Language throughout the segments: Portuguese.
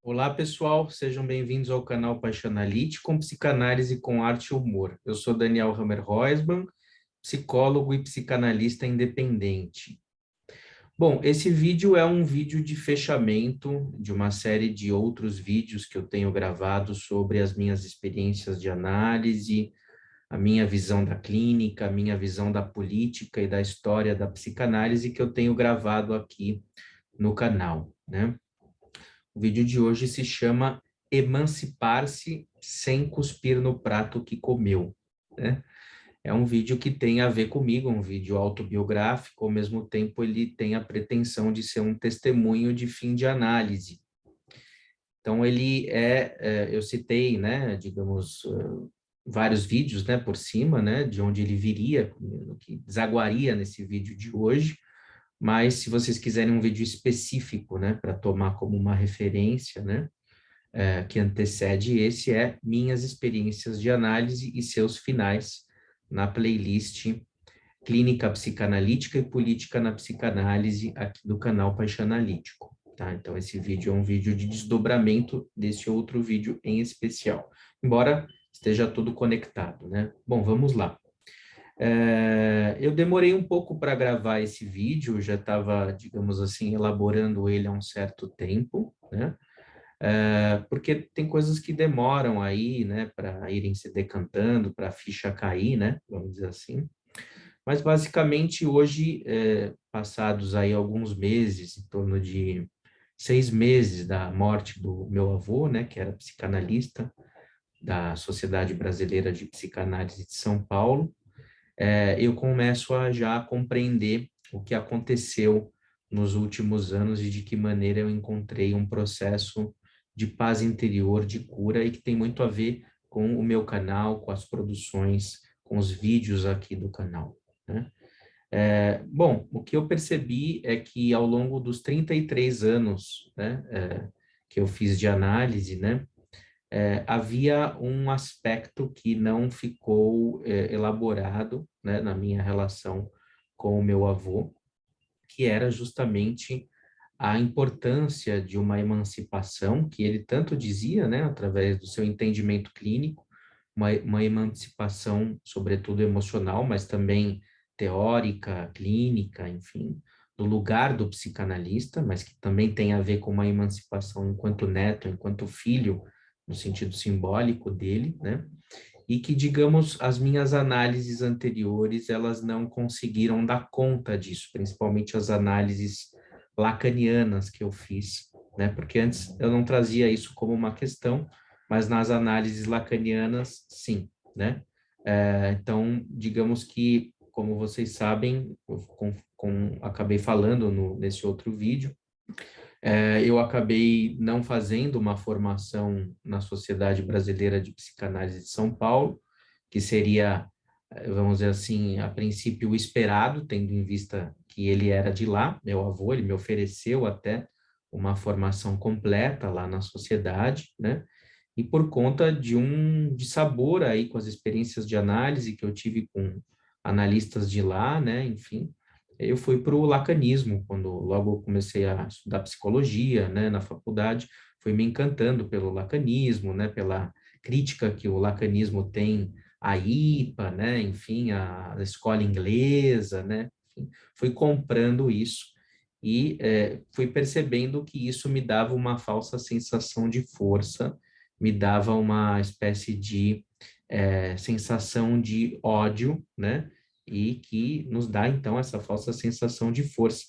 Olá, pessoal, sejam bem-vindos ao canal Paixanalite com psicanálise com arte e humor. Eu sou Daniel Hammer-Roisman, psicólogo e psicanalista independente. Bom, esse vídeo é um vídeo de fechamento de uma série de outros vídeos que eu tenho gravado sobre as minhas experiências de análise, a minha visão da clínica, a minha visão da política e da história da psicanálise que eu tenho gravado aqui no canal, né? O vídeo de hoje se chama Emancipar-se sem cuspir no prato que comeu, né? É um vídeo que tem a ver comigo, um vídeo autobiográfico, ao mesmo tempo ele tem a pretensão de ser um testemunho de fim de análise. Então eu citei, né, digamos, vários vídeos, né, por cima, né, de onde ele viria, que desaguaria nesse vídeo de hoje, mas se vocês quiserem um vídeo específico, né, para tomar como uma referência, né, que antecede esse é Minhas Experiências de Análise e Seus Finais, na playlist Clínica Psicanalítica e Política na Psicanálise, aqui do canal Paixanalítico. Tá? Então, esse vídeo é um vídeo de desdobramento desse outro vídeo em especial, embora esteja tudo conectado, né? Bom, vamos lá. Eu demorei um pouco para gravar esse vídeo, já estava, digamos assim, elaborando ele há um certo tempo, né? Porque tem coisas que demoram aí, né, para irem se decantando, para a ficha cair, né, vamos dizer assim. Mas basicamente hoje, passados aí alguns meses, em torno de 6 meses da morte do meu avô, né, que era psicanalista da Sociedade Brasileira de Psicanálise de São Paulo, eu começo a já compreender o que aconteceu nos últimos anos e de que maneira eu encontrei um processo de paz interior, de cura, e que tem muito a ver com o meu canal, com as produções, com os vídeos aqui do canal, né? Bom, o que eu percebi é que ao longo dos 33 anos, né, que eu fiz de análise, né, havia um aspecto que não ficou elaborado, né, na minha relação com o meu avô, que era justamente a importância de uma emancipação, que ele tanto dizia, né, através do seu entendimento clínico, uma emancipação, sobretudo emocional, mas também teórica, clínica, enfim, do lugar do psicanalista, mas que também tem a ver com uma emancipação enquanto neto, enquanto filho, no sentido simbólico dele, né? E que, digamos, as minhas análises anteriores, elas não conseguiram dar conta disso, principalmente as análises lacanianas que eu fiz, né? Porque antes eu não trazia isso como uma questão, mas nas análises lacanianas, sim, né? Então, digamos que, como vocês sabem, acabei falando nesse outro vídeo, eu acabei não fazendo uma formação na Sociedade Brasileira de Psicanálise de São Paulo, que seria, vamos dizer assim, a princípio esperado, tendo em vista que ele era de lá, meu avô, ele me ofereceu até uma formação completa lá na sociedade, né? E por conta de um dissabor aí com as experiências de análise que eu tive com analistas de lá, né? Enfim, eu fui para o lacanismo, quando logo eu comecei a estudar psicologia, né, na faculdade, fui me encantando pelo lacanismo, né, pela crítica que o lacanismo tem à IPA, né, enfim, a escola inglesa, né, enfim, fui comprando isso e fui percebendo que isso me dava uma falsa sensação de força, me dava uma espécie de sensação de ódio, né, e que nos dá, então, essa falsa sensação de força,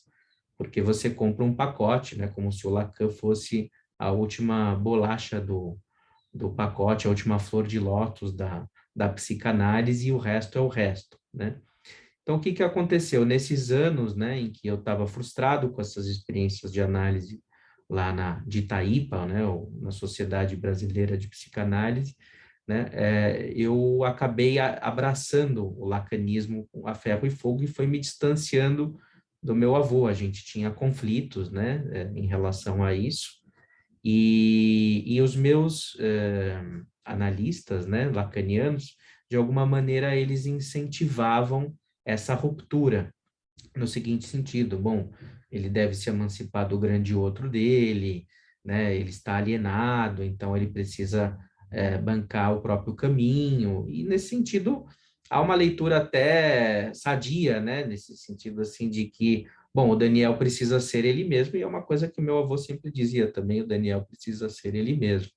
porque você compra um pacote, né, como se o Lacan fosse a última bolacha do pacote, a última flor de lótus da psicanálise, e o resto é o resto, né? Então, o que que aconteceu? Nesses anos, né, em que eu estava frustrado com essas experiências de análise lá de Itaípa, né, ou na Sociedade Brasileira de Psicanálise, né, eu acabei abraçando o lacanismo a ferro e fogo e foi me distanciando do meu avô. A gente tinha conflitos, né, em relação a isso, e os meus analistas, né, lacanianos, de alguma maneira, eles incentivavam essa ruptura, no seguinte sentido: bom, ele deve se emancipar do grande outro dele, né? Ele está alienado, então ele precisa bancar o próprio caminho. E nesse sentido, há uma leitura até sadia, né? Nesse sentido assim de que, bom, o Daniel precisa ser ele mesmo, e é uma coisa que o meu avô sempre dizia também, o Daniel precisa ser ele mesmo.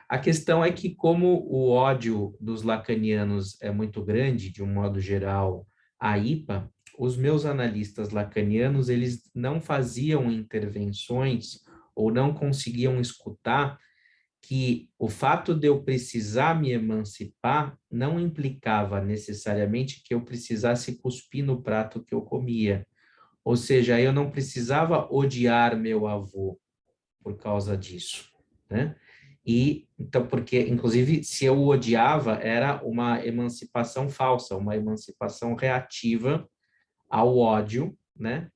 A questão é que, como o ódio dos lacanianos é muito grande, de um modo geral, a IPA, os meus analistas lacanianos, eles não faziam intervenções ou não conseguiam escutar que o fato de eu precisar me emancipar não implicava necessariamente que eu precisasse cuspir no prato que eu comia. Ou seja, eu não precisava odiar meu avô por causa disso, né? E então, porque, inclusive, se eu o odiava, era uma emancipação falsa, uma emancipação reativa ao ódio, né?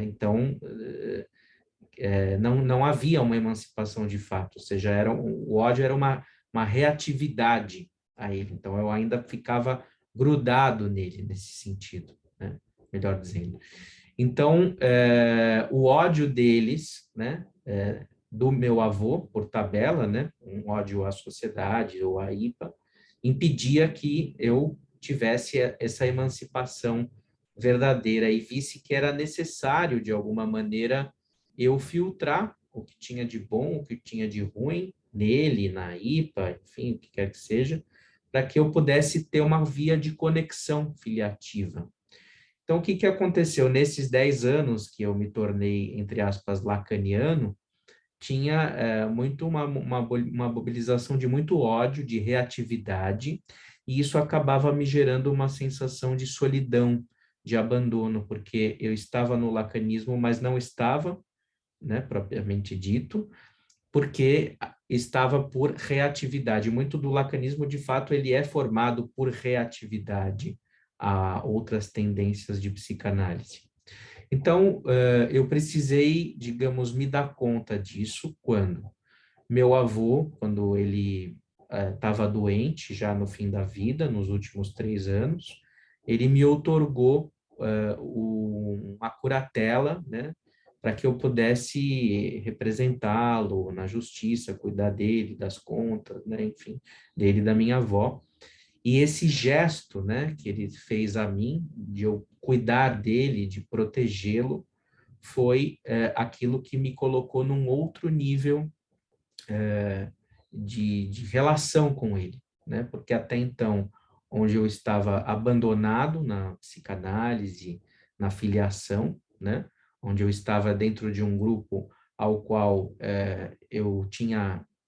Então, não havia uma emancipação de fato, ou seja, o ódio era uma reatividade a ele. Então, eu ainda ficava grudado nele, nesse sentido, né? Melhor dizendo. Então, o ódio deles, né, do meu avô, por tabela, né, um ódio à sociedade ou à IPA, impedia que eu tivesse essa emancipação verdadeira e visse que era necessário, de alguma maneira, eu filtrar o que tinha de bom, o que tinha de ruim nele, na IPA, enfim, o que quer que seja, para que eu pudesse ter uma via de conexão filiativa. Então, o que aconteceu? Nesses 10 anos que eu me tornei, entre aspas, lacaniano, tinha muito uma mobilização de muito ódio, de reatividade, e isso acabava me gerando uma sensação de solidão, de abandono, porque eu estava no lacanismo, mas não estava, né, propriamente dito, porque estava por reatividade. Muito do lacanismo, de fato, ele é formado por reatividade a outras tendências de psicanálise. Então, eu precisei, digamos, me dar conta disso quando meu avô, quando ele estava doente, já no fim da vida, nos últimos 3 anos, ele me outorgou uma curatela, né, para que eu pudesse representá-lo na justiça, cuidar dele, das contas, né, enfim, dele e da minha avó. E esse gesto, né, que ele fez a mim, de eu cuidar dele, de protegê-lo, foi aquilo que me colocou num outro nível de relação com ele, né? Porque até então, onde eu estava abandonado na psicanálise, na filiação, né? Onde eu estava dentro de um grupo ao qual eu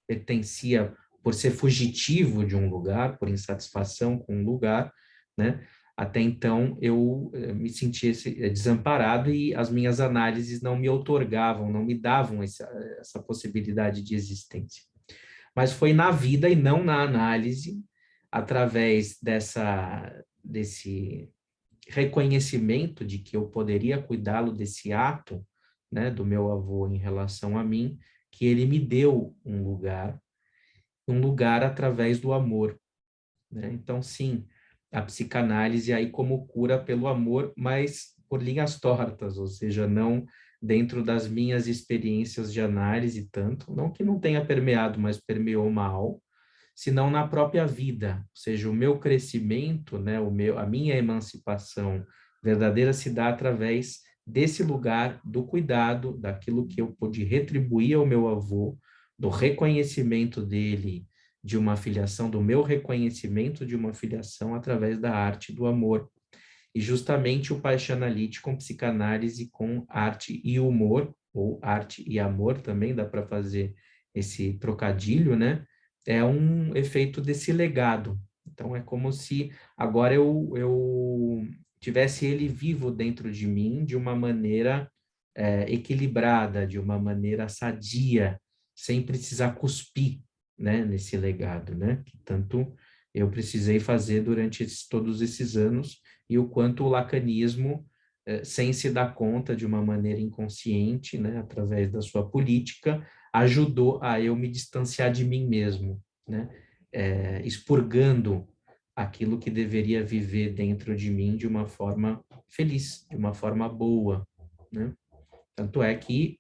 pertencia por ser fugitivo de um lugar, por insatisfação com um lugar, né? Até então eu me sentia desamparado e as minhas análises não me outorgavam, não me davam essa possibilidade de existência. Mas foi na vida e não na análise, através desse reconhecimento de que eu poderia cuidá-lo desse ato, né, do meu avô em relação a mim, que ele me deu um lugar através do amor, né? Então, sim, a psicanálise aí como cura pelo amor, mas por linhas tortas, ou seja, não dentro das minhas experiências de análise tanto, não que não tenha permeado, mas permeou mal, senão na própria vida, ou seja, o meu crescimento, né, a minha emancipação verdadeira se dá através desse lugar do cuidado, daquilo que eu pude retribuir ao meu avô, do reconhecimento dele de uma filiação, do meu reconhecimento de uma filiação através da arte do amor. E justamente o Paixão com psicanálise com arte e humor, ou arte e amor também, dá para fazer esse trocadilho, né? É um efeito desse legado. Então, é como se agora eu tivesse ele vivo dentro de mim de uma maneira equilibrada, de uma maneira sadia, sem precisar cuspir, né, nesse legado, né? Que tanto eu precisei fazer durante todos esses anos, e o quanto o lacanismo, sem se dar conta de uma maneira inconsciente, né, através da sua política, ajudou a eu me distanciar de mim mesmo, né, expurgando aquilo que deveria viver dentro de mim de uma forma feliz, de uma forma boa, né? Tanto é que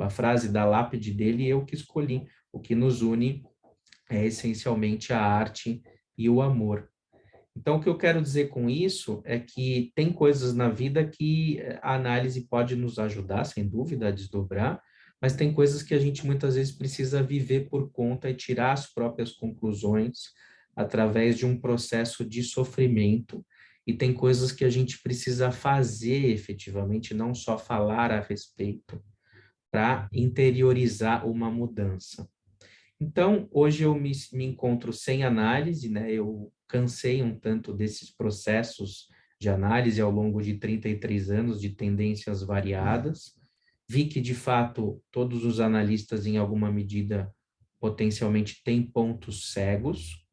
a frase da lápide dele, eu que escolhi. O que nos une é essencialmente a arte e o amor. Então, o que eu quero dizer com isso é que tem coisas na vida que a análise pode nos ajudar, sem dúvida, a desdobrar, mas tem coisas que a gente muitas vezes precisa viver por conta e tirar as próprias conclusões através de um processo de sofrimento. E tem coisas que a gente precisa fazer efetivamente, não só falar a respeito, para interiorizar uma mudança. Então, hoje eu me encontro sem análise, né? Eu cansei um tanto desses processos de análise ao longo de 33 anos de tendências variadas. Vi que, de fato, todos os analistas, em alguma medida, potencialmente têm pontos cegos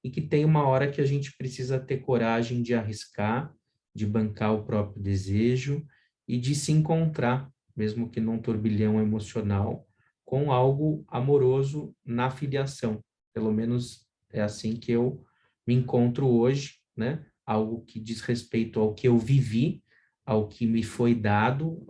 e que tem uma hora que a gente precisa ter coragem de arriscar, de bancar o próprio desejo e de se encontrar, mesmo que num turbilhão emocional, com algo amoroso na filiação. Pelo menos é assim que eu me encontro hoje, né? Algo que diz respeito ao que eu vivi, ao que me foi dado,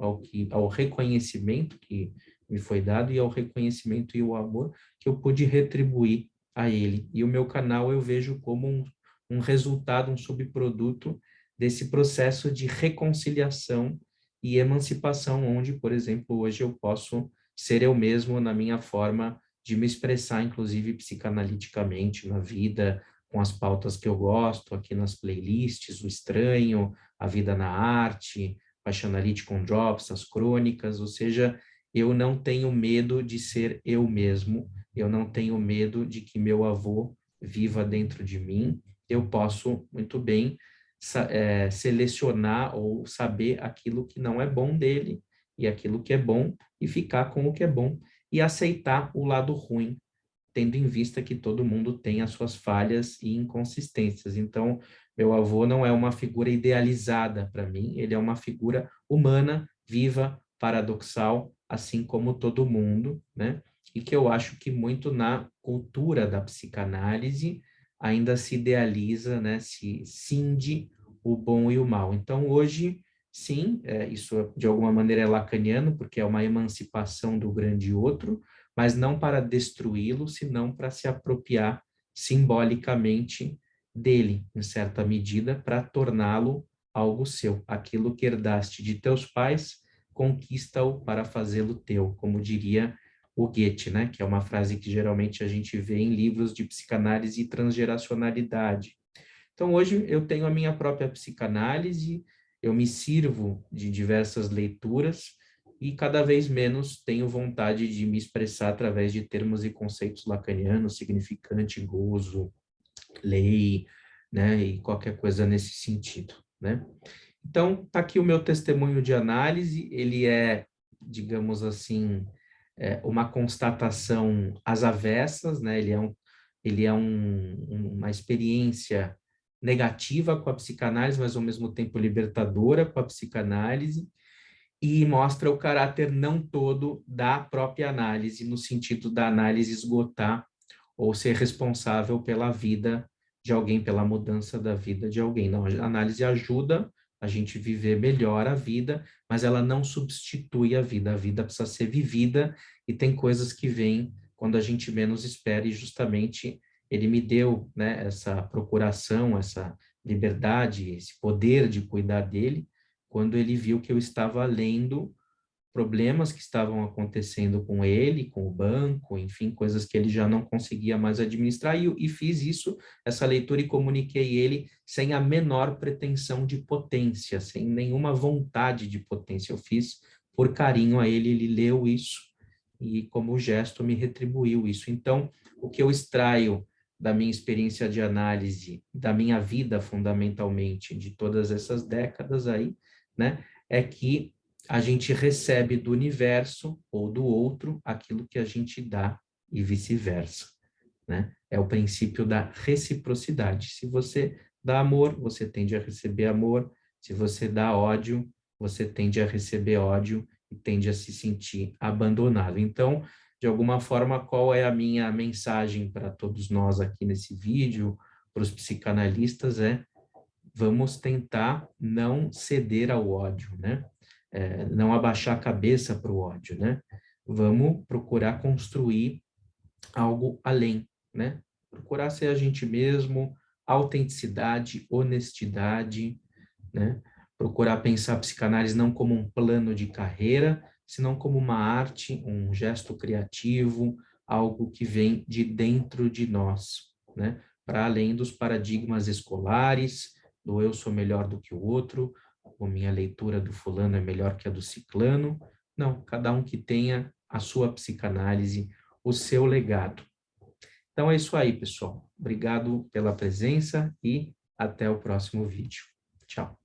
ao reconhecimento que me foi dado e ao reconhecimento e o amor que eu pude retribuir a ele. E o meu canal eu vejo como um resultado, um subproduto desse processo de reconciliação e emancipação, onde, por exemplo, hoje eu posso ser eu mesmo na minha forma de me expressar, inclusive psicanaliticamente na vida, com as pautas que eu gosto, aqui nas playlists, o estranho, a vida na arte, Paixanalite on Drops, as crônicas, ou seja, eu não tenho medo de ser eu mesmo, eu não tenho medo de que meu avô viva dentro de mim, eu posso muito bem selecionar ou saber aquilo que não é bom dele e aquilo que é bom e ficar com o que é bom e aceitar o lado ruim, tendo em vista que todo mundo tem as suas falhas e inconsistências. Então, meu avô não é uma figura idealizada para mim, ele é uma figura humana, viva, paradoxal, assim como todo mundo, né? E que eu acho que muito na cultura da psicanálise ainda se idealiza, né? Se cinde o bom e o mal. Então, hoje, sim, isso de alguma maneira é lacaniano, porque é uma emancipação do grande outro, mas não para destruí-lo, senão para se apropriar simbolicamente dele, em certa medida, para torná-lo algo seu. Aquilo que herdaste de teus pais, conquista-o para fazê-lo teu, como diria o Goethe, né? Que é uma frase que geralmente a gente vê em livros de psicanálise e transgeracionalidade. Então, hoje eu tenho a minha própria psicanálise, eu me sirvo de diversas leituras e cada vez menos tenho vontade de me expressar através de termos e conceitos lacanianos, significante, gozo, lei, né, e qualquer coisa nesse sentido, né? Então, tá aqui o meu testemunho de análise, ele é, digamos assim, uma constatação às avessas, né? Ele é uma experiência negativa com a psicanálise, mas ao mesmo tempo libertadora com a psicanálise, e mostra o caráter não todo da própria análise, no sentido da análise esgotar ou ser responsável pela vida de alguém, pela mudança da vida de alguém. Não, a análise ajuda a gente viver melhor a vida, mas ela não substitui a vida precisa ser vivida e tem coisas que vêm quando a gente menos espera e justamente ele me deu, né, essa procuração, essa liberdade, esse poder de cuidar dele, quando ele viu que eu estava lendo problemas que estavam acontecendo com ele, com o banco, enfim, coisas que ele já não conseguia mais administrar, e fiz isso, essa leitura, e comuniquei ele sem a menor pretensão de potência, sem nenhuma vontade de potência. Eu fiz por carinho a ele leu isso, e como gesto me retribuiu isso. Então, o que eu extraio da minha experiência de análise, da minha vida, fundamentalmente, de todas essas décadas aí, né, é que a gente recebe do universo ou do outro aquilo que a gente dá e vice-versa, né? É o princípio da reciprocidade. Se você dá amor, você tende a receber amor. Se você dá ódio, você tende a receber ódio e tende a se sentir abandonado. Então, de alguma forma, qual é a minha mensagem para todos nós aqui nesse vídeo, para os psicanalistas, vamos tentar não ceder ao ódio, né? não abaixar a cabeça para o ódio, né? Vamos procurar construir algo além, né? Procurar ser a gente mesmo, autenticidade, honestidade, né? Procurar pensar a psicanálise não como um plano de carreira, senão como uma arte, um gesto criativo, algo que vem de dentro de nós, né? Para além dos paradigmas escolares, do eu sou melhor do que o outro, ou minha leitura do fulano é melhor que a do ciclano. Não, cada um que tenha a sua psicanálise, o seu legado. Então é isso aí, pessoal. Obrigado pela presença e até o próximo vídeo. Tchau.